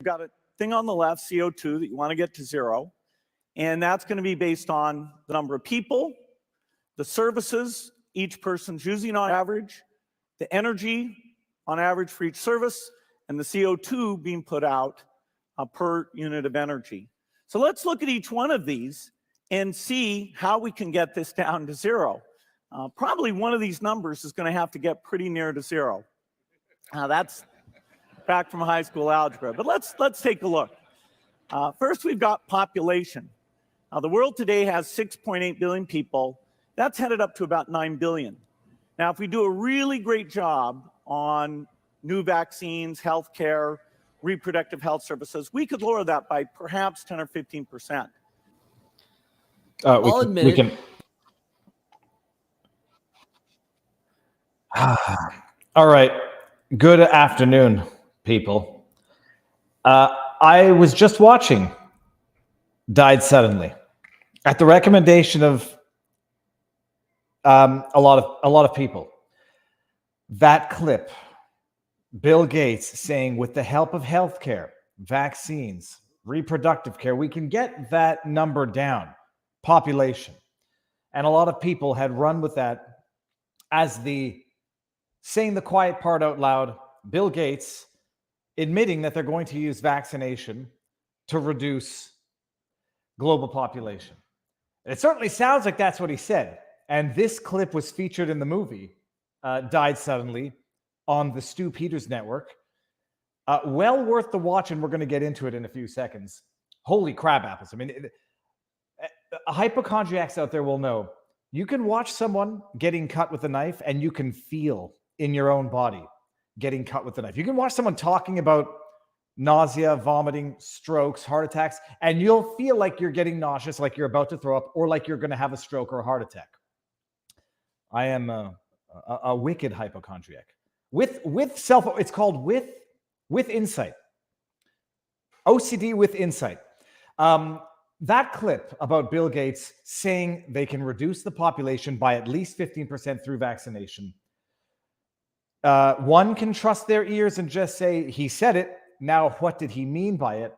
We've got a thing on the left, CO2, that you want to get to zero. And that's going to be based on the number of people, the services each person's using on average, the energy on average for each service, and the CO2 being put out per unit of energy. So let's look at each one of these and see how we can get this down to zero. Probably one of these numbers is going to have to get pretty near to zero. That's back from high school algebra, but let's take a look. First, we've got population. The world today has 6.8 billion people. That's headed up to about 9 billion. Now, if we do a really great job on new vaccines, healthcare, reproductive health services, we could lower that by perhaps 10 or 15%. I'll admit it. All right. Good afternoon, people. I was just watching Died Suddenly at the recommendation of a lot of people. That clip, Bill Gates saying, with the help of healthcare, vaccines, reproductive care, we can get that number down, population. And a lot of people had run with that as saying the quiet part out loud, Bill Gates admitting that they're going to use vaccination to reduce global population. It certainly sounds like that's what he said. And this clip was featured in the movie, Died Suddenly, on the Stu Peters Network. Well worth the watch, and we're going to get into it in a few seconds. Holy crab apples. I mean, hypochondriacs out there will know. You can watch someone getting cut with a knife, and you can feel in your own body getting cut with a knife. You can watch someone talking about nausea, vomiting, strokes, heart attacks, and you'll feel like you're getting nauseous, like you're about to throw up, or like you're going to have a stroke or a heart attack. I am a wicked hypochondriac. With it's called with insight. OCD with insight. That clip about Bill Gates saying they can reduce the population by at least 15% through vaccination. One can trust their ears and just say, he said it. Now, what did he mean by it?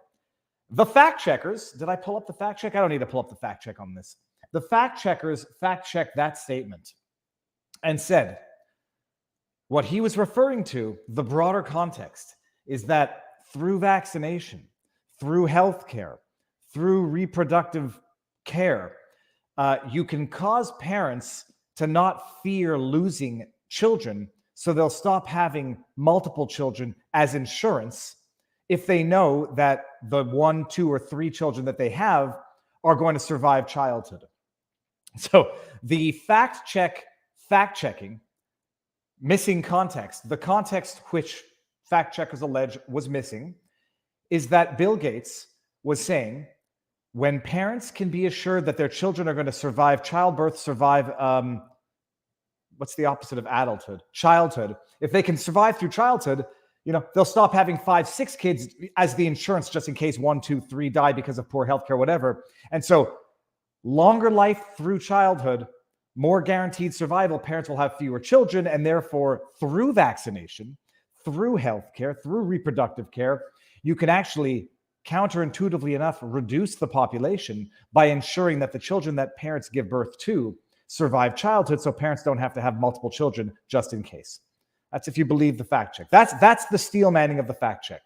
The fact checkers, did I pull up the fact check? I don't need to pull up the fact check on this. The fact checkers fact checked that statement and said what he was referring to, the broader context, is that through vaccination, through healthcare, through reproductive care, you can cause parents to not fear losing children, so they'll stop having multiple children as insurance if they know that the 1, 2, or 3 children that they have are going to survive childhood. So the fact-checking, missing context, the context which fact checkers allege was missing, is that Bill Gates was saying when parents can be assured that their children are going to survive childbirth, what's the opposite of adulthood? Childhood. If they can survive through childhood, they'll stop having 5, 6 kids as the insurance just in case 1, 2, 3 die because of poor healthcare, whatever. And so longer life through childhood, more guaranteed survival, parents will have fewer children, and therefore through vaccination, through healthcare, through reproductive care, you can actually counterintuitively enough reduce the population by ensuring that the children that parents give birth to survive childhood, so parents don't have to have multiple children just in case. That's if you believe the fact check. That's the steel manning of the fact check.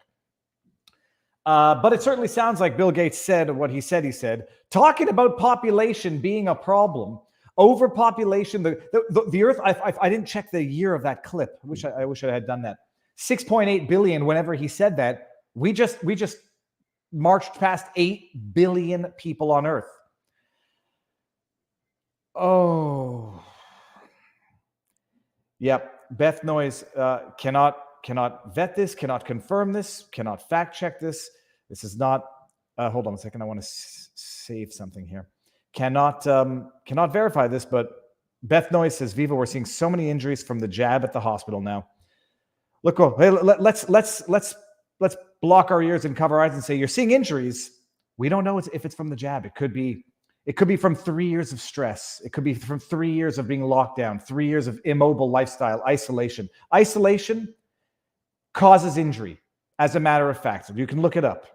But it certainly sounds like Bill Gates said what he said. Talking about population being a problem, overpopulation, the Earth. I didn't check the year of that clip. I wish I had done that. 6.8 billion. Whenever he said that, we just marched past 8 billion people on Earth. Oh, yep. Beth Noyes cannot vet this, cannot confirm this, cannot fact check this. This is not. Hold on a second. I want to save something here. Cannot verify this, but Beth Noyes says, "Viva, we're seeing so many injuries from the jab at the hospital now." Look, hey, let's block our ears and cover our eyes and say you're seeing injuries. We don't know if it's from the jab. It could be from 3 years of stress. It could be from 3 years of being locked down, 3 years of immobile lifestyle, isolation. Isolation causes injury. as a matter of fact. You can look it up.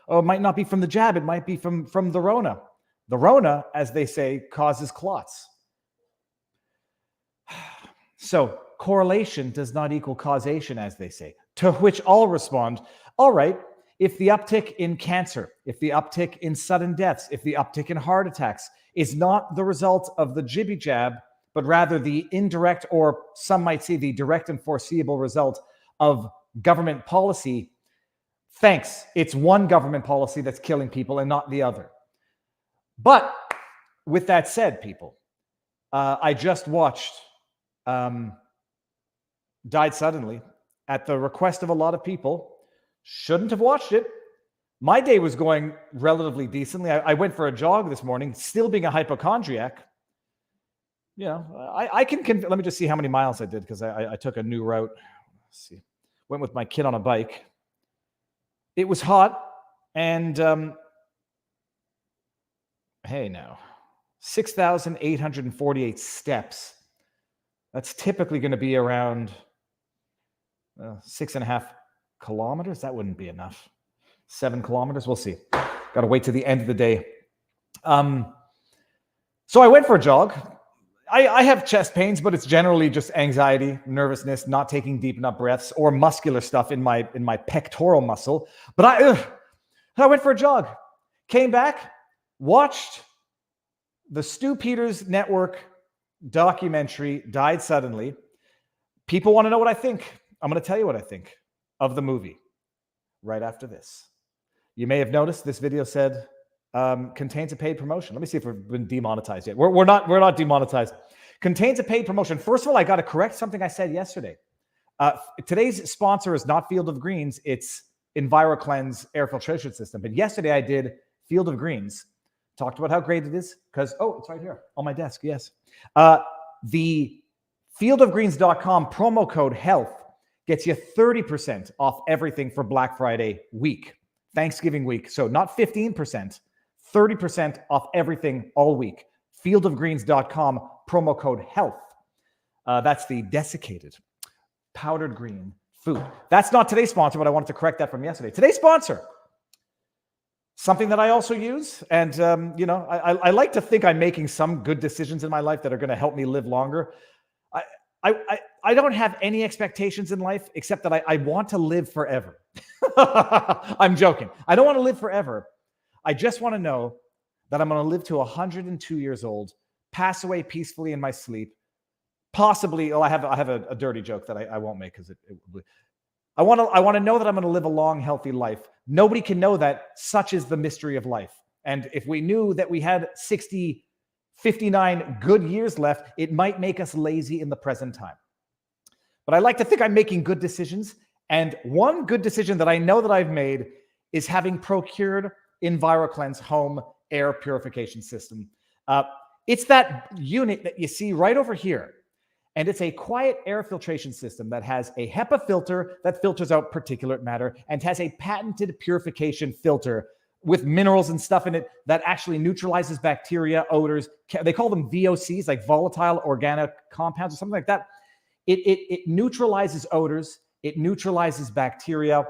Oh, it might not be from the jab. It might be from the Rona. The Rona, as they say, causes clots. So correlation does not equal causation, as they say, to which I'll respond, all right, if the uptick in cancer, if the uptick in sudden deaths, if the uptick in heart attacks is not the result of the jibby jab, but rather the indirect, or some might say the direct and foreseeable result of government policy, thanks. It's one government policy that's killing people and not the other. But with that said, people, I just watched Died Suddenly at the request of a lot of people. Shouldn't have watched it. My day was going relatively decently. I went for a jog this morning, still being a hypochondriac. You know, I can let me just see how many miles I did, because I took a new route. Let's see. Went with my kid on a bike. It was hot, and hey now, 6,848 steps. That's typically going to be around 6.5 kilometers. That wouldn't be enough. 7 kilometers. We'll see. Got to wait to the end of the day. So I went for a jog. I have chest pains, but it's generally just anxiety, nervousness, not taking deep enough breaths, or muscular stuff in my pectoral muscle. But I went for a jog, came back, watched the Stu Peters Network documentary, Died Suddenly. People want to know what I think. I'm going to tell you what I think of the movie right after this. You may have noticed this video said contains a paid promotion. Let me see if we've been demonetized yet. We're not demonetized. Contains a paid promotion. First of all, I got to correct something I said yesterday. Today's sponsor is not Field of Greens. It's EnviroCleanse air filtration system. But yesterday I did Field of Greens. Talked about how great it is because, it's right here on my desk. Yes. The fieldofgreens.com promo code HEALTH gets you 30% off everything for Black Friday week, Thanksgiving week. So not 15%, 30% off everything all week. Fieldofgreens.com promo code HEALTH. That's the desiccated powdered green food. That's not today's sponsor, but I wanted to correct that from yesterday. Today's sponsor, something that I also use. And, I like to think I'm making some good decisions in my life that are going to help me live longer. I don't have any expectations in life except that I want to live forever. I'm joking. I don't want to live forever. I just want to know that I'm going to live to 102 years old, pass away peacefully in my sleep. Possibly, I have a dirty joke that I won't make because I want to know that I'm going to live a long, healthy life. Nobody can know that. Such is the mystery of life. And if we knew that we had 59 good years left, it might make us lazy in the present time. But I like to think I'm making good decisions. And one good decision that I know that I've made is having procured EnviroCleanse home air purification system. It's that unit that you see right over here. And it's a quiet air filtration system that has a HEPA filter that filters out particulate matter and has a patented purification filter with minerals and stuff in it that actually neutralizes bacteria, odors. They call them VOCs, like volatile organic compounds or something like that. It neutralizes odors. It neutralizes bacteria.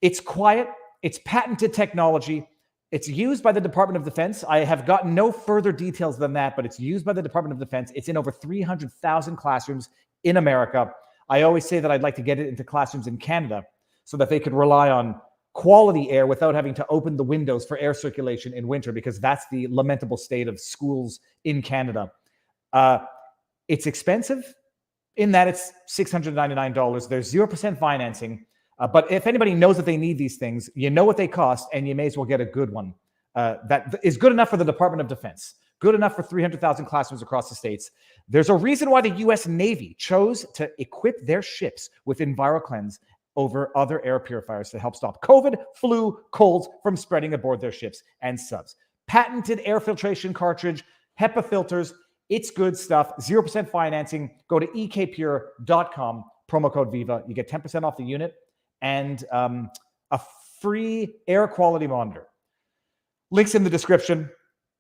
It's quiet. It's patented technology. It's used by the Department of Defense. I have gotten no further details than that, but it's used by the Department of Defense. It's in over 300,000 classrooms in America. I always say that I'd like to get it into classrooms in Canada so that they could rely on quality air without having to open the windows for air circulation in winter, because that's the lamentable state of schools in Canada. It's expensive in that it's $699. There's 0% financing. But if anybody knows that they need these things, you know what they cost, and you may as well get a good one. That is good enough for the Department of Defense, good enough for 300,000 classrooms across the states. There's a reason why the U.S. Navy chose to equip their ships with EnviroCleanse over other air purifiers to help stop COVID, flu, colds from spreading aboard their ships and subs. Patented air filtration cartridge, HEPA filters. It's good stuff. 0% financing. Go to ekpure.com, promo code VIVA. You get 10% off the unit and a free air quality monitor. Links in the description.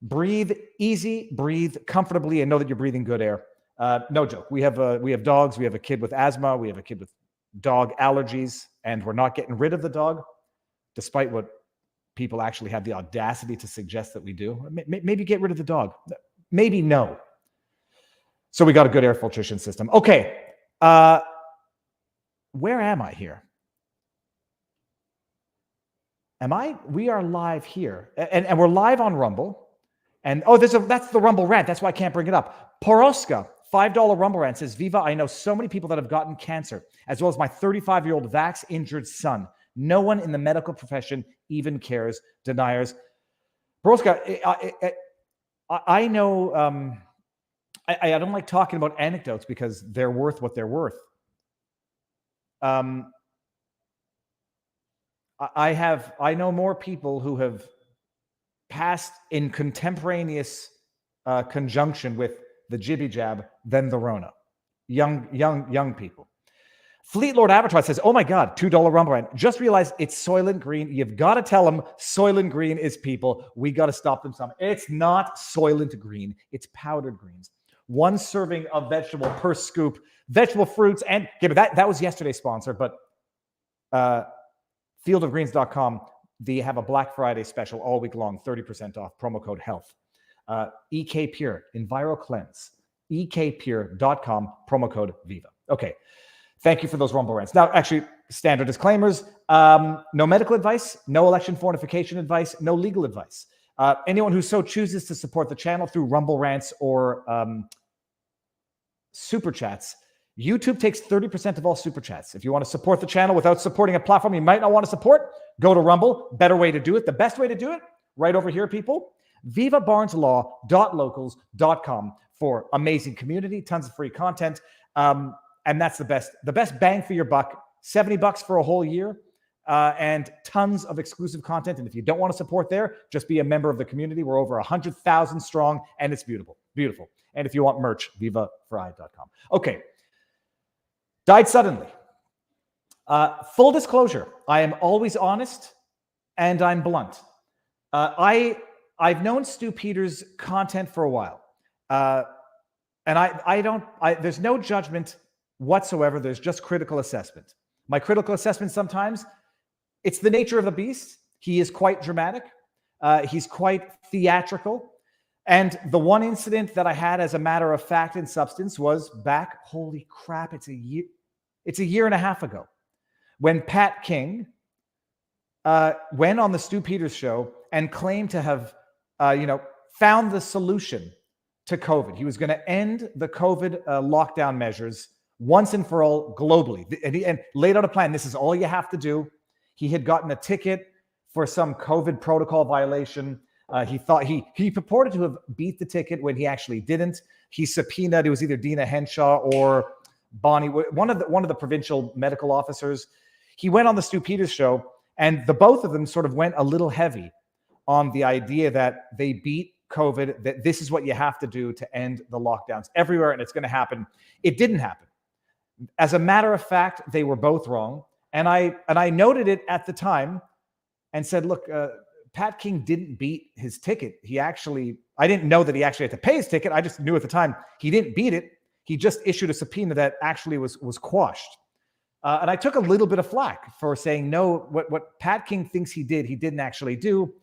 Breathe easy, breathe comfortably, and know that you're breathing good air. No joke. We have dogs. We have a kid with asthma. We have a kid with dog allergies, and we're not getting rid of the dog, despite what people actually have the audacity to suggest that we do. Maybe get rid of the dog. Maybe no. So we got a good air filtration system. Okay. Where am I here? We are live here. And we're live on Rumble. And that's the Rumble rant. That's why I can't bring it up. Poroska, $5 Rumble rant says, Viva, I know so many people that have gotten cancer, as well as my 35-year-old vax-injured son. No one in the medical profession even cares. Deniers. Poroska, I know, I don't like talking about anecdotes because they're worth what they're worth. I know more people who have passed in contemporaneous conjunction with the jibby jab than the Rona. Young people. Fleet Lord Avatar says, oh my God, $2 Rumble rant. Just realized it's Soylent Green. You've got to tell them Soylent Green is people. We got to stop them some. It's not Soylent Green. It's powdered greens. 1 serving of vegetable per scoop. Vegetable fruits and but that was yesterday's sponsor, but fieldofgreens.com, they have a Black Friday special all week long, 30% off, promo code HEALTH. EK Pure, EnviroCleanse, ekpure.com, promo code VIVA. Okay, thank you for those Rumble rants. Now, actually, standard disclaimers, no medical advice, no election fortification advice, no legal advice. Anyone who so chooses to support the channel through Rumble rants or super chats, YouTube takes 30% of all super chats. If you want to support the channel without supporting a platform you might not want to support, go to Rumble. Better way to do it. The best way to do it, right over here, people, vivabarneslaw.locals.com for amazing community, tons of free content. And that's the best bang for your buck, $70 for a whole year, and tons of exclusive content. And if you don't want to support there, just be a member of the community. We're over 100,000 strong, and it's beautiful, beautiful. And if you want merch, vivafry.com. Okay. Died suddenly. Full disclosure, I am always honest and I'm blunt. I've known Stu Peters' content for a while. And there's no judgment whatsoever. There's just critical assessment. My critical assessment sometimes, it's the nature of the beast. He is quite dramatic. He's quite theatrical. And the one incident that I had as a matter of fact and substance was back, holy crap, it's a year and a half ago, when Pat King went on the Stu Peters show and claimed to have, found the solution to COVID. He was going to end the COVID lockdown measures once and for all globally, and laid out a plan. This is all you have to do. He had gotten a ticket for some COVID protocol violation. He thought he purported to have beat the ticket when he actually didn't. He subpoenaed, it was either Dina Henshaw or Bonnie, one of the provincial medical officers. He went on the Stu Peters show, and the both of them sort of went a little heavy on the idea that they beat COVID, that this is what you have to do to end the lockdowns everywhere, and it's going to happen. It didn't happen. As a matter of fact, they were both wrong, and I noted it at the time and said, look, Pat King didn't beat his ticket. I didn't know that he actually had to pay his ticket. I just knew at the time he didn't beat it. He just issued a subpoena that actually was quashed. And I took a little bit of flack for saying, no, what Pat King thinks he did, he didn't actually do.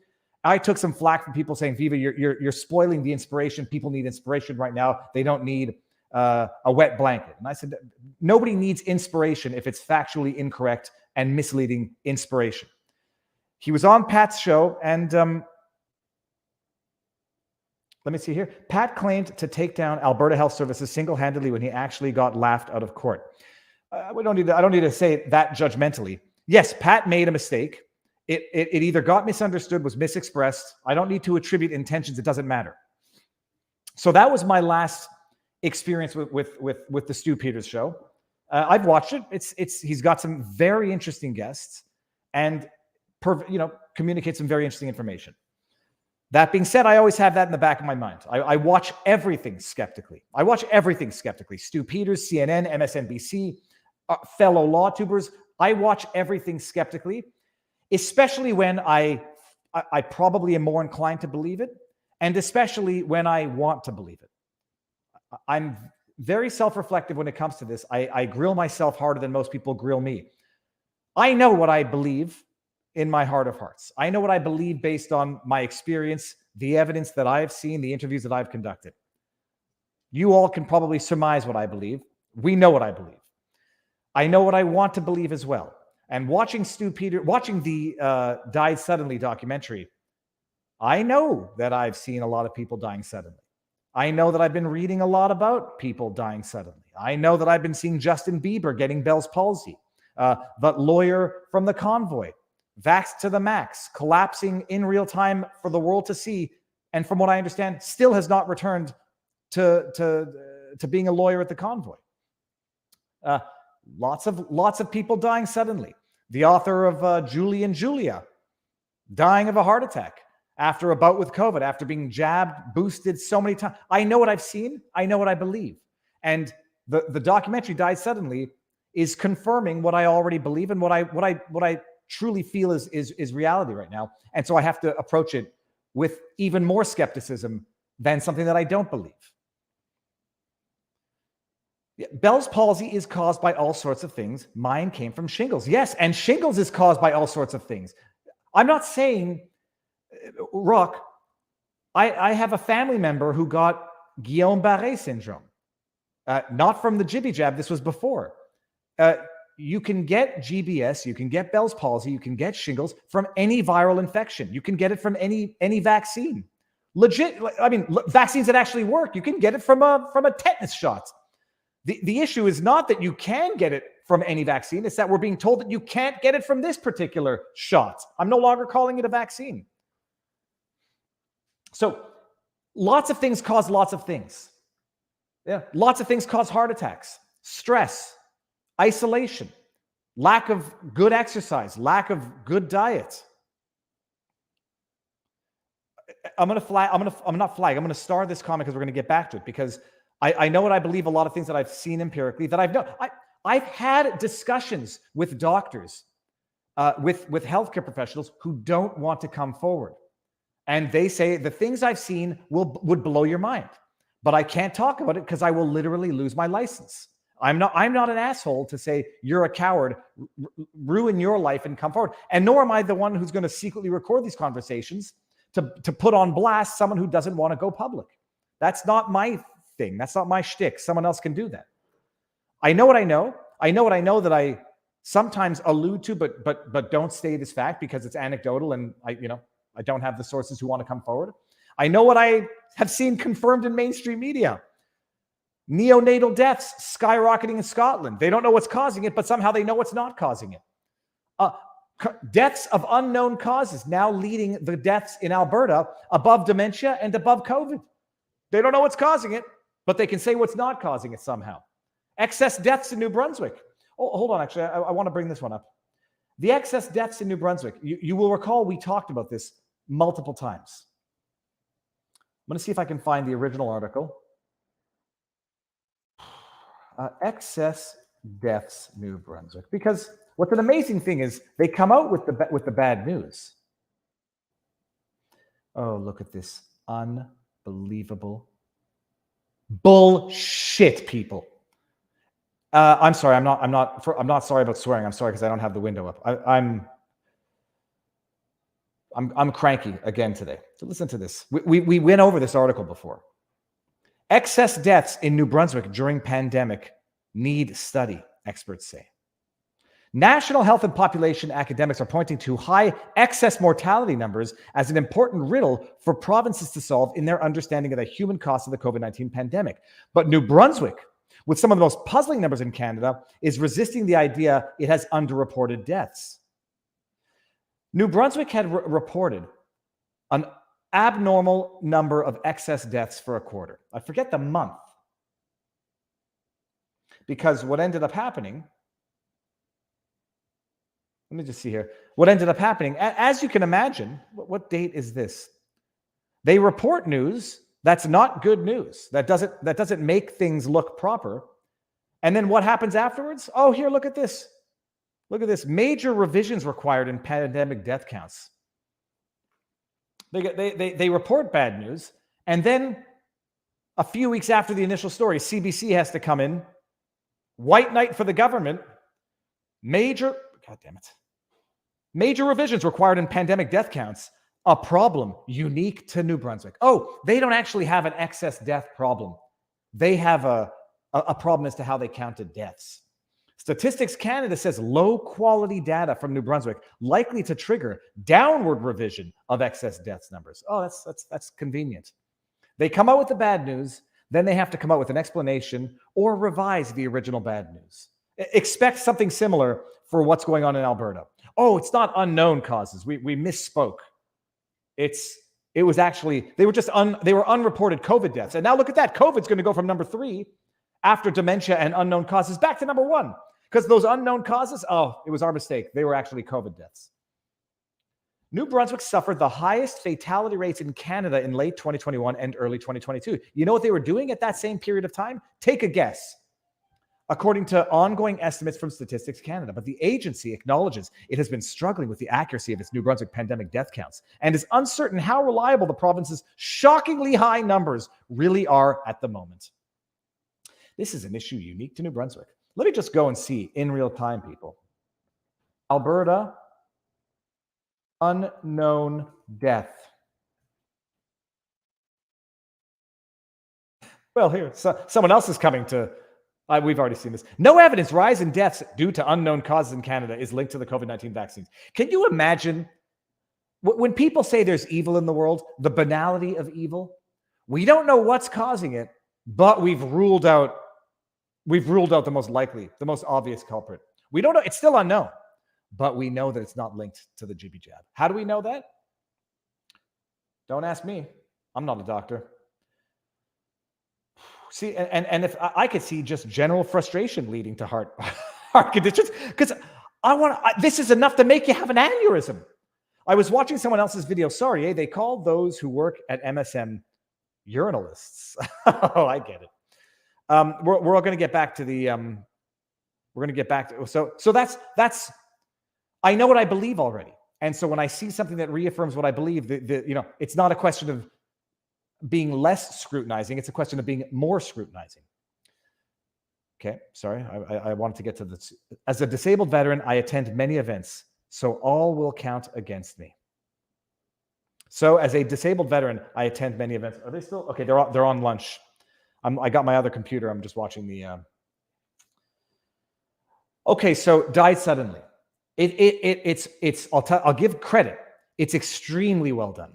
I took some flack from people saying, Viva, you're spoiling the inspiration. People need inspiration right now. They don't need a wet blanket. And I said, nobody needs inspiration if it's factually incorrect and misleading inspiration. He was on Pat's show, and let me see here. Pat claimed to take down Alberta Health Services single-handedly when he actually got laughed out of court. I don't need to say it that judgmentally. Yes, Pat made a mistake. It either got misunderstood, was misexpressed. I don't need to attribute intentions. It doesn't matter. So that was my last experience with the Stu Peters show. I've watched it. He's got some very interesting guests, and communicate some very interesting information. That being said, I always have that in the back of my mind. I watch everything skeptically. Stu Peters, CNN, MSNBC, fellow law tubers. I watch everything skeptically, especially when I probably am more inclined to believe it, and especially when I want to believe it. very self-reflective when it comes to this. I grill myself harder than most people grill me. I know what I believe in my heart of hearts. I know what I believe based on my experience, the evidence that I've seen, the interviews that I've conducted. You all can probably surmise what I believe. We know what I believe. I know what I want to believe as well. And watching the Died Suddenly documentary, I know that I've seen a lot of people dying suddenly. I know that I've been reading a lot about people dying suddenly. I know that I've been seeing Justin Bieber getting Bell's palsy, the lawyer from the convoy, vaxxed to the max, collapsing in real time for the world to see. And from what I understand, still has not returned to being a lawyer at the convoy. Lots of people dying suddenly. The author of Julie and Julia dying of a heart attack after a bout with COVID, after being jabbed, boosted so many times. I know what I've seen. I know what I believe. And the documentary Died Suddenly is confirming what I already believe and what I truly feel is reality right now. And so I have to approach it with even more skepticism than something that I don't believe. Bell's palsy is caused by all sorts of things. Mine came from shingles. Yes, and shingles is caused by all sorts of things. I'm not saying, Rock, I have a family member who got Guillain-Barré syndrome. Not from the jibby jab, this was before. You can get GBS, you can get Bell's palsy, you can get shingles from any viral infection. You can get it from any vaccine. Legit, I mean, vaccines that actually work, you can get it from a tetanus shot. The issue is not that you can get it from any vaccine. It's that we're being told that you can't get it from this particular shot. I'm no longer calling it a vaccine. So lots of things cause lots of things. Yeah, lots of things cause heart attacks, stress, isolation, lack of good exercise, lack of good diet. I'm going to star this comment because we're going to get back to it, because I know what I believe, a lot of things that I've seen empirically that I've known. I've had discussions with doctors, with healthcare professionals who don't want to come forward. And they say the things I've seen would blow your mind, but I can't talk about it because I will literally lose my license. I'm not an asshole to say you're a coward, ruin your life and come forward. And nor am I the one who's going to secretly record these conversations to put on blast someone who doesn't want to go public. That's not my thing. That's not my shtick. Someone else can do that. I know what I know. I know what I know that I sometimes allude to, but don't state as fact because it's anecdotal and I don't have the sources who want to come forward. I know what I have seen confirmed in mainstream media. Neonatal deaths skyrocketing in Scotland. They don't know what's causing it, but somehow they know what's not causing it. Deaths of unknown causes now leading the deaths in Alberta above dementia and above COVID. They don't know what's causing it, but they can say what's not causing it somehow. Excess deaths in New Brunswick. Oh, hold on. Actually, I want to bring this one up. The excess deaths in New Brunswick. You will recall we talked about this multiple times. I'm going to see if I can find the original article. Excess deaths, New Brunswick. Because what's an amazing thing is they come out with the bad news. Oh, look at this unbelievable bullshit, people. I'm sorry. I'm not sorry about swearing. I'm sorry because I don't have the window up. I'm cranky again today. So listen to this. We went over this article before. Excess deaths in New Brunswick during pandemic need study, experts say. National health and population academics are pointing to high excess mortality numbers as an important riddle for provinces to solve in their understanding of the human cost of the COVID-19 pandemic. But New Brunswick, with some of the most puzzling numbers in Canada, is resisting the idea it has underreported deaths. New Brunswick had reported an abnormal number of excess deaths for a quarter. I forget the month. Because what ended up happening, let me just see here. What ended up happening, as you can imagine, what date is this? They report news that's not good news. That doesn't make things look proper. And then what happens afterwards? Oh, here, look at this. Look at this. Major revisions required in pandemic death counts. They report bad news, and then A few weeks after the initial story, CBC has to come in. White knight for the government. Major revisions required in pandemic death counts. A problem unique to New Brunswick. Oh, they don't actually have an excess death problem. They have a problem as to how they counted deaths. Statistics Canada says low quality data from New Brunswick likely to trigger downward revision of excess deaths numbers. Oh, that's convenient. They come out with the bad news, then they have to come out with an explanation or revise the original bad news. Expect something similar for what's going on in Alberta. Oh, it's not unknown causes. We misspoke. It was actually, they were unreported COVID deaths. And now look at that. COVID's going to go from number 3 after dementia and unknown causes back to number 1. Because those unknown causes, it was our mistake. They were actually COVID deaths. New Brunswick suffered the highest fatality rates in Canada in late 2021 and early 2022. You know what they were doing at that same period of time? Take a guess. According to ongoing estimates from Statistics Canada, but the agency acknowledges it has been struggling with the accuracy of its New Brunswick pandemic death counts and is uncertain how reliable the province's shockingly high numbers really are at the moment. This is an issue unique to New Brunswick. Let me just go and see in real time, people. Alberta, unknown death. Well, here, someone else is coming to... we've already seen this. No evidence rise in deaths due to unknown causes in Canada is linked to the COVID-19 vaccines. Can you imagine when people say there's evil in the world, the banality of evil? We don't know what's causing it, but we've ruled out the most likely, the most obvious culprit. We don't know. It's still unknown, but we know that it's not linked to the jibby jab. How do we know that? Don't ask me. I'm not a doctor. See, and if I could see just general frustration leading to heart conditions, because this is enough to make you have an aneurysm. I was watching someone else's video. Sorry, they called those who work at MSM urinalists. Oh, I get it. We're all going to get back to the. We're going to get back to so that's. I know what I believe already, and so when I see something that reaffirms what I believe, it's not a question of being less scrutinizing. It's a question of being more scrutinizing. Okay, sorry. I wanted to get to this. As a disabled veteran, I attend many events, so all will count against me. So as a disabled veteran, I attend many events. Are they still? Okay, they're on lunch. I got my other computer. I'm just watching the... Okay, so died suddenly. I'll give credit. It's extremely well done.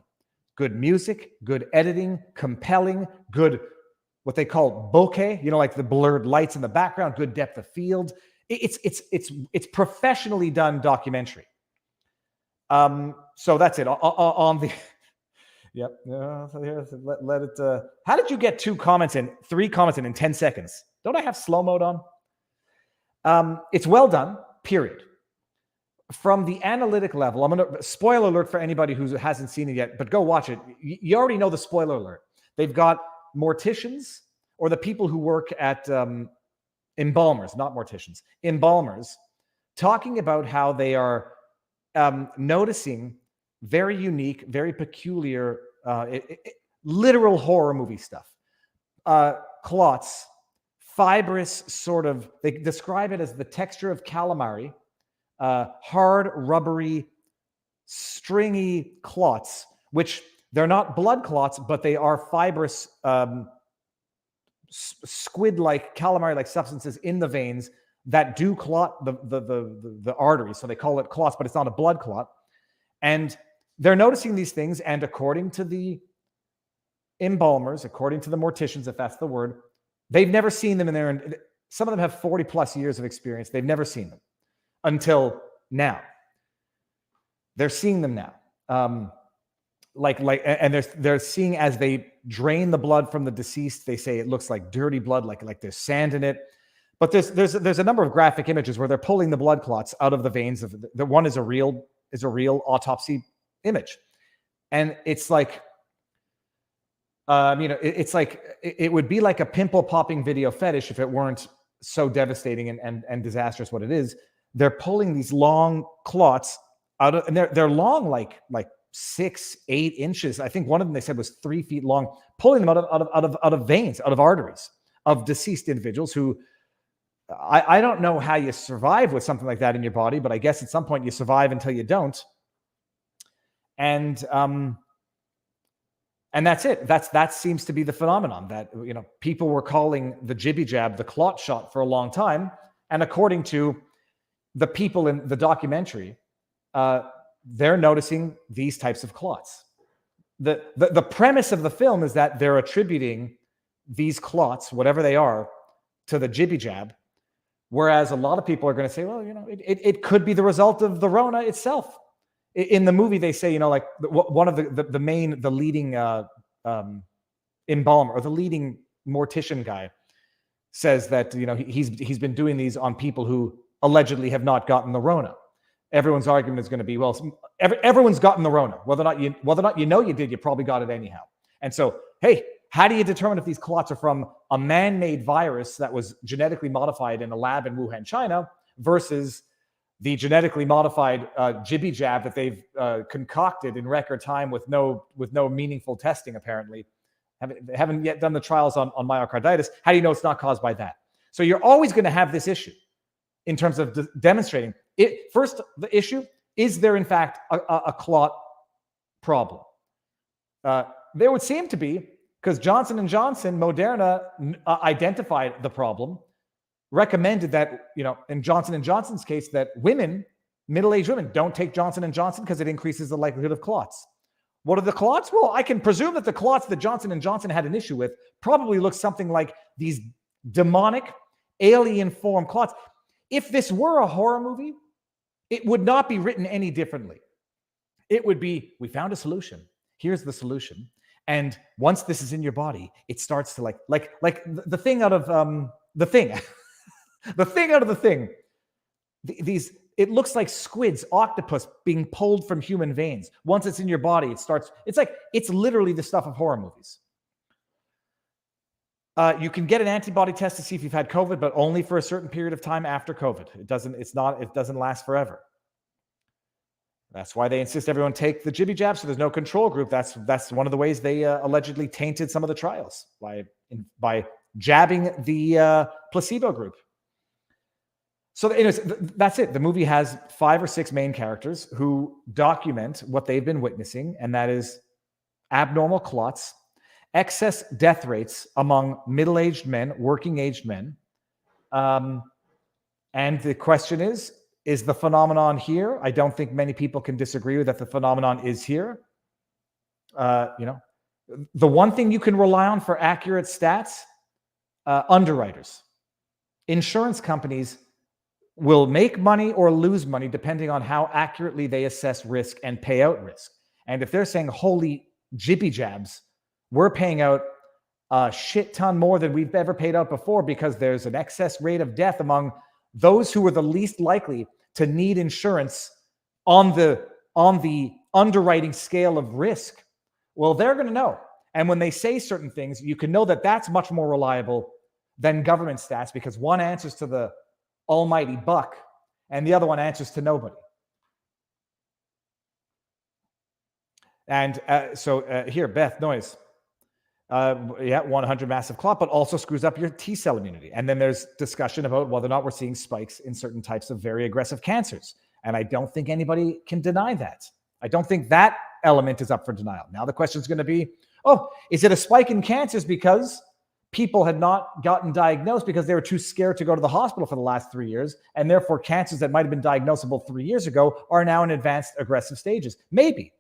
Good music, good editing, compelling, good what they call bokeh, like the blurred lights in the background, good depth of field. It's professionally done documentary. So that's it. On the yep. Let it. How did you get 3 comments in 10 seconds? Don't I have slow mode on? It's well done. Period. From the analytic level, I'm going to spoiler alert for anybody who hasn't seen it yet, but go watch it. You already know the spoiler alert. They've got morticians or the people who work at embalmers, not morticians, embalmers, talking about how they are noticing very unique, very peculiar, literal horror movie stuff. Clots, fibrous sort of, they describe it as the texture of calamari. Hard, rubbery, stringy clots, which they're not blood clots, but they are fibrous, squid-like, calamari-like substances in the veins that do clot the arteries. So they call it clots, but it's not a blood clot. And they're noticing these things, and according to the embalmers, according to the morticians, if that's the word, they've never seen them in there. And some of them have 40 plus years of experience. They've never seen them until now. They're seeing them now. And they're seeing as they drain the blood from the deceased, they say it looks like dirty blood, like there's sand in it. But there's a number of graphic images where they're pulling the blood clots out of the veins of the one is a real autopsy image. And it's like, it's like, it would be like a pimple popping video fetish if it weren't so devastating and disastrous what it is. They're pulling these long clots out of, and they're long like 6, 8 inches. I think one of them they said was 3 feet long, pulling them out of veins, out of arteries of deceased individuals who I don't know how you survive with something like that in your body, but I guess at some point you survive until you don't. And that's it. That seems to be the phenomenon that, you know, people were calling the jibby jab the clot shot for a long time. And according to the people in the documentary, they're noticing these types of clots. The premise of the film is that they're attributing these clots, whatever they are, to the jibby jab. Whereas a lot of people are going to say, well, you know, it could be the result of the Rona itself. In the movie, they say, you know, like one of the leading embalmer or the leading mortician guy says that, you know, he's been doing these on people who allegedly have not gotten the Rona. Everyone's argument is going to be, well, everyone's gotten the Rona. Whether or not you know you did, you probably got it anyhow. And so, hey, how do you determine if these clots are from a man-made virus that was genetically modified in a lab in Wuhan, China, versus the genetically modified jibby jab that they've concocted in record time with no meaningful testing, apparently? Haven't yet done the trials on myocarditis. How do you know it's not caused by that? So you're always going to have this issue in terms of demonstrating it. First, the issue is there in fact a clot problem? There would seem to be, because Johnson & Johnson, Moderna identified the problem, recommended that, you know, in Johnson & Johnson's case, that women, middle-aged women, don't take Johnson & Johnson because it increases the likelihood of clots. What are the clots? Well, I can presume that the clots that Johnson & Johnson had an issue with probably look something like these demonic, alien-form clots. If this were a horror movie, it would not be written any differently. It would be, we found a solution. Here's the solution. And once this is in your body, it starts to like the thing out of the thing. The thing out of the thing. These, it looks like squids, octopus being pulled from human veins. Once it's in your body, it's literally the stuff of horror movies. You can get an antibody test to see if you've had COVID, but only for a certain period of time after COVID. It doesn't last forever. That's why they insist everyone take the jibby jab, so there's no control group. That's one of the ways they allegedly tainted some of the trials by jabbing the placebo group. So anyways, that's it. The movie has 5 or 6 main characters who document what they've been witnessing, and that is abnormal clots, excess death rates among middle-aged men, working-aged men. And the question is the phenomenon here? I don't think many people can disagree with that the phenomenon is here. You know, the one thing you can rely on for accurate stats, underwriters. Insurance companies will make money or lose money depending on how accurately they assess risk and pay out risk. And if they're saying, holy jibby jabs, we're paying out a shit ton more than we've ever paid out before because there's an excess rate of death among those who were the least likely to need insurance on the underwriting scale of risk, well, they're going to know. And when they say certain things, you can know that that's much more reliable than government stats because one answers to the almighty buck and the other one answers to nobody. And so here, Beth, noise. Yeah, 100 massive clot, but also screws up your T cell immunity. And then there's discussion about whether or not we're seeing spikes in certain types of very aggressive cancers. And I don't think anybody can deny that. I don't think that element is up for denial. Now the question is going to be, oh, is it a spike in cancers because people had not gotten diagnosed because they were too scared to go to the hospital for the last 3 years, and therefore cancers that might have been diagnosable 3 years ago are now in advanced aggressive stages? Maybe.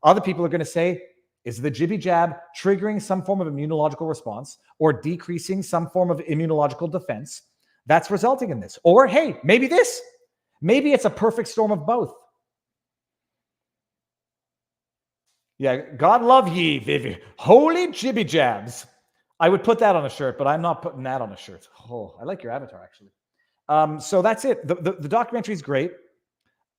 Other people are going to say, is the jibby jab triggering some form of immunological response or decreasing some form of immunological defense that's resulting in this? Or, hey, maybe this. Maybe it's a perfect storm of both. Yeah, God love ye, Vivi. Holy jibby jabs. I would put that on a shirt, but I'm not putting that on a shirt. Oh, I like your avatar, actually. So that's it. The documentary is great.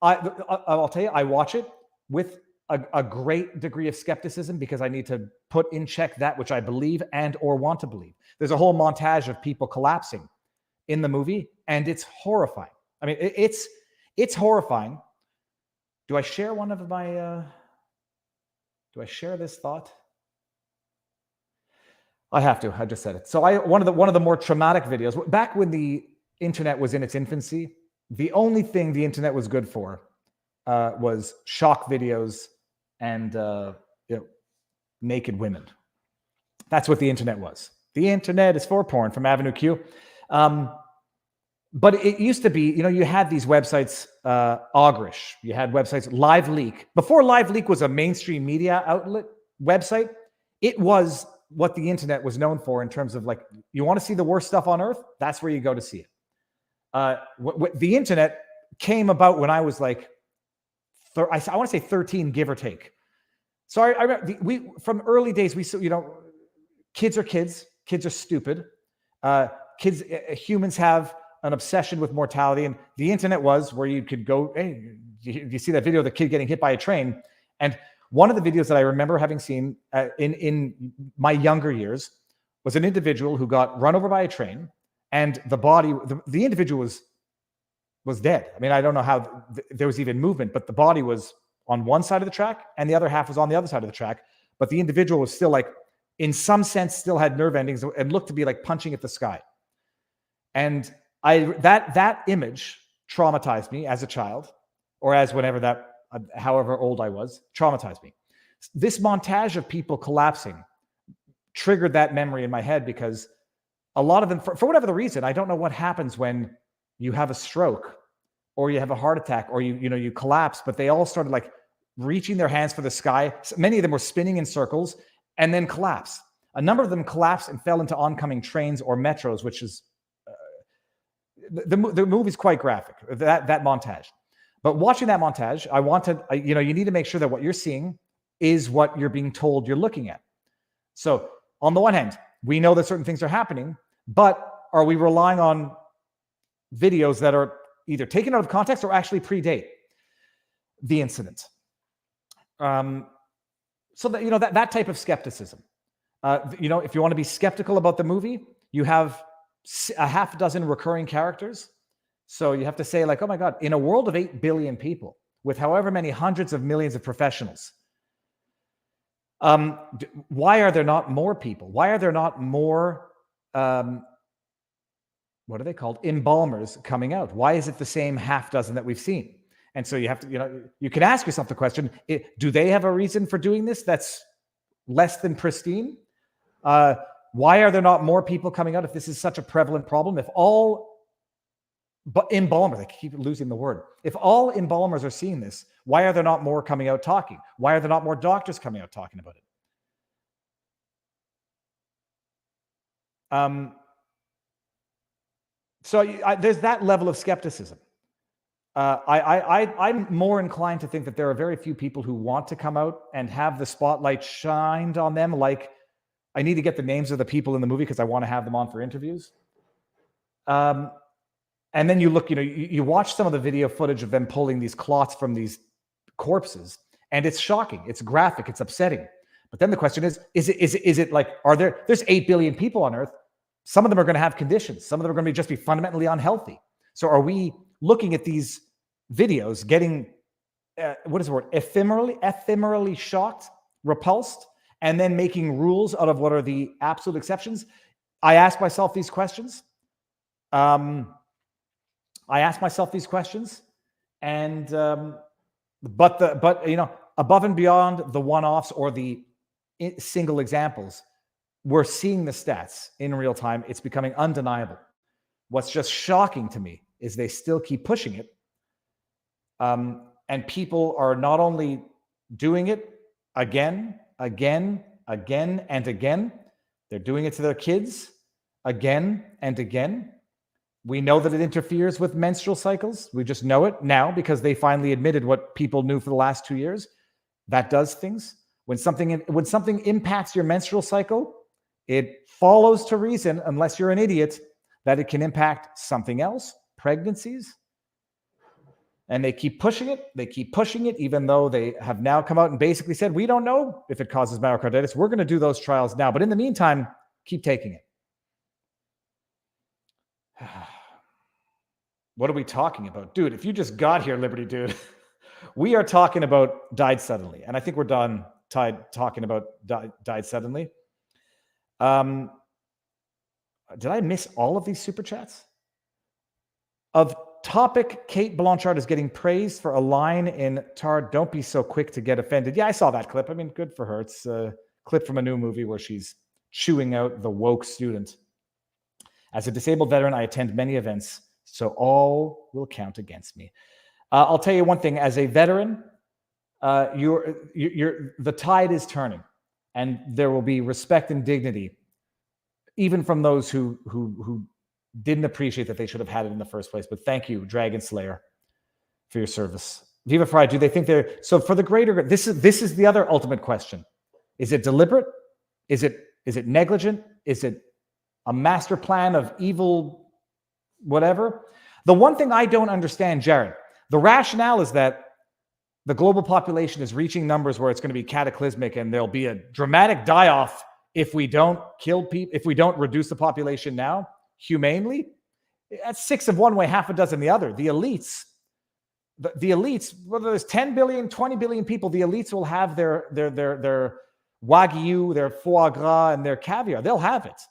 I'll tell you, I watch it with a great degree of skepticism because I need to put in check that which I believe and or want to believe. There's a whole montage of people collapsing in the movie, and it's horrifying. I mean, it's horrifying. Do I share one of my... Do I share this thought? I have to. I just said it. So one of the more traumatic videos back when the internet was in its infancy, the only thing the internet was good for was shock videos and naked women. That's what the internet was. The internet is for porn from Avenue Q. But it used to be, you had these websites, Augrish. You had websites, Live Leak. Before Live Leak was a mainstream media outlet website, it was what the internet was known for in terms of, like, you want to see the worst stuff on earth? That's where you go to see it. The internet came about when I was like, I want to say 13, give or take. So I remember from early days, kids are kids. Kids are stupid. Humans have an obsession with mortality, and the internet was where you could go. Hey, you see that video of the kid getting hit by a train? And one of the videos that I remember having seen in my younger years was an individual who got run over by a train, and the individual was dead. I mean, I don't know how there was even movement, but the body was on one side of the track and the other half was on the other side of the track. But the individual was still, like, in some sense, still had nerve endings and looked to be like punching at the sky. And that image traumatized me as a child, or as however old I was, traumatized me. This montage of people collapsing triggered that memory in my head, because a lot of them, for whatever the reason, I don't know what happens when you have a stroke or you have a heart attack or you collapse, but they all started, like, reaching their hands for the sky. Many of them were spinning in circles and then collapse. A number of them collapsed and fell into oncoming trains or metros, which is the movie's quite graphic, that montage. But watching that montage, you need to make sure that what you're seeing is what you're being told you're looking at. So on the one hand, we know that certain things are happening, but are we relying on videos that are either taken out of context or actually predate the incident? So that type of skepticism. If you want to be skeptical about the movie, you have a half dozen recurring characters. So you have to say, like, oh my God, in a world of 8 billion people with however many hundreds of millions of professionals, why are there not more people? Why are there not more, what are they called? Embalmers coming out? Why is it the same half dozen that we've seen? And so you have to, you can ask yourself the question, do they have a reason for doing this that's less than pristine? Why are there not more people coming out if this is such a prevalent problem? If all embalmers, I keep losing the word. If all embalmers are seeing this, why are there not more coming out talking? Why are there not more doctors coming out talking about it? There's that level of skepticism. I'm more inclined to think that there are very few people who want to come out and have the spotlight shined on them. Like, I need to get the names of the people in the movie because I want to have them on for interviews. And then you look, you watch some of the video footage of them pulling these clots from these corpses, and it's shocking. It's graphic. It's upsetting. But then the question is it like, there's 8 billion people on Earth. Some of them are going to have conditions. Some of them are going to just be fundamentally unhealthy. So are we looking at these videos getting, what is the word? Ephemerally shocked, repulsed, and then making rules out of what are the absolute exceptions? I ask myself these questions. And above and beyond the one-offs or the single examples, we're seeing the stats in real time. It's becoming undeniable. What's just shocking to me is they still keep pushing it. And people are not only doing it again, and again, they're doing it to their kids again and again. We know that it interferes with menstrual cycles. We just know it now because they finally admitted what people knew for the last 2 years. That does things. When something impacts your menstrual cycle, it follows to reason, unless you're an idiot, that it can impact something else, pregnancies. And they keep pushing it, even though they have now come out and basically said, we don't know if it causes myocarditis. We're going to do those trials now. But in the meantime, keep taking it. What are we talking about? Dude, if you just got here, Liberty Dude, we are talking about died suddenly. And I think we're done talking about died suddenly. Did I miss all of these super chats? Of topic, Kate Blanchard is getting praised for a line in Tar, "Don't be so quick to get offended." Yeah, I saw that clip. I mean, good for her. It's a clip from a new movie where she's chewing out the woke student. As a disabled veteran, I attend many events, so all will count against me. I'll tell you one thing. As a veteran, the tide is turning, and there will be respect and dignity, even from those who didn't appreciate that they should have had it in the first place. But thank you, Dragon Slayer, for your service. Viva Fry, do they think they're... So for the greater good, this is the other ultimate question. Is it deliberate? Is it negligent? Is it a master plan of evil whatever? The one thing I don't understand, Jared, the rationale is that the global population is reaching numbers where it's going to be cataclysmic and there'll be a dramatic die-off if we don't kill people, if we don't reduce the population now humanely. That's 6 of one way, half a dozen the other. The elites, the elites, whether there's 10 billion, 20 billion people, the elites will have their wagyu, their foie gras, and their caviar. They'll have it.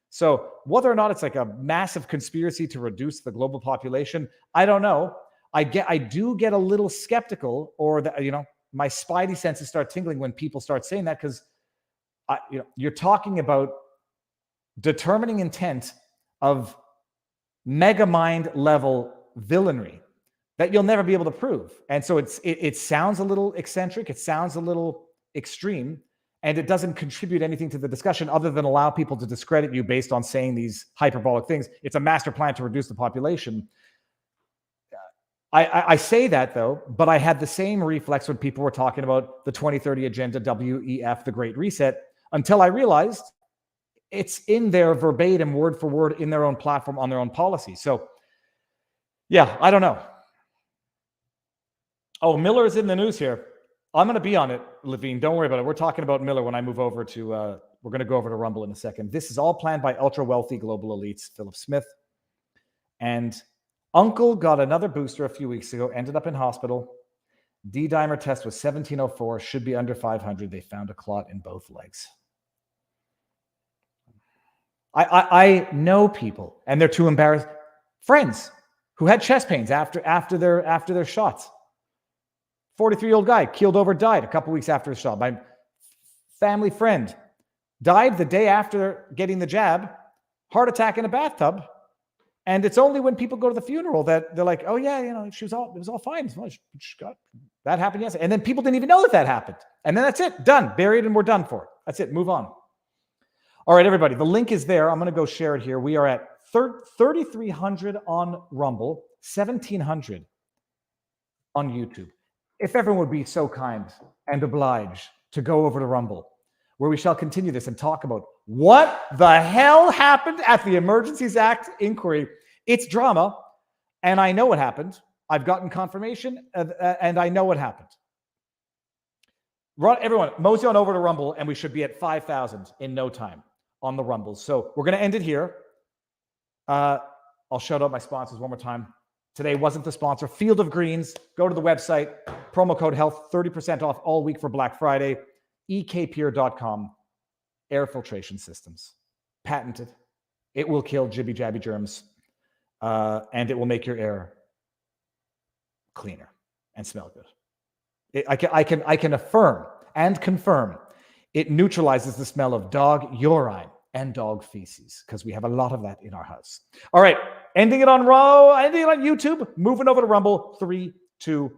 So whether or not it's like a massive conspiracy to reduce the global population, I don't know. I do get a little skeptical, or that, my spidey senses start tingling when people start saying that, because you're talking about determining intent of mega mind level villainy that you'll never be able to prove. And so it sounds a little eccentric, it sounds a little extreme, and it doesn't contribute anything to the discussion other than allow people to discredit you based on saying these hyperbolic things. It's a master plan to reduce the population. I say that, though, but I had the same reflex when people were talking about the 2030 Agenda, WEF, the Great Reset, until I realized it's in there verbatim, word for word, in their own platform, on their own policy. So, yeah, I don't know. Oh, Miller is in the news here. I'm going to be on it, Levine. Don't worry about it. We're talking about Miller when I move over to, we're going to go over to Rumble in a second. This is all planned by ultra-wealthy global elites, Philip Smith. And Uncle got another booster a few weeks ago, ended up in hospital. D-dimer test was 1704, should be under 500. They found a clot in both legs. I know people, and they're too embarrassed. Friends who had chest pains after their shots. 43-year-old guy keeled over, died a couple weeks after his shot. My family friend died the day after getting the jab, heart attack in a bathtub. And it's only when people go to the funeral that they're like, "Oh yeah, it was all fine. That happened yesterday." And then people didn't even know that happened. And then that's it, done, buried, and we're done for it. That's it. Move on. All right, everybody. The link is there. I'm going to go share it here. We are at 3,300 on Rumble, 1,700 on YouTube. If everyone would be so kind and oblige to go over to Rumble, where we shall continue this and talk about what the hell happened at the Emergencies Act inquiry. It's drama, and I know what happened. I've gotten confirmation, and I know what happened. Everyone, mosey on over to Rumble, and we should be at 5,000 in no time on the Rumble. So we're going to end it here. I'll shout out my sponsors one more time. Today wasn't the sponsor. Field of Greens. Go to the website. Promo code HEALTH, 30% off all week for Black Friday. ekpure.com. Air filtration systems. Patented. It will kill jibby-jabby germs. And it will make your air cleaner and smell good. I can affirm and confirm it neutralizes the smell of dog urine and dog feces, because we have a lot of that in our house. All right, ending it on YouTube, moving over to Rumble. 3, 2,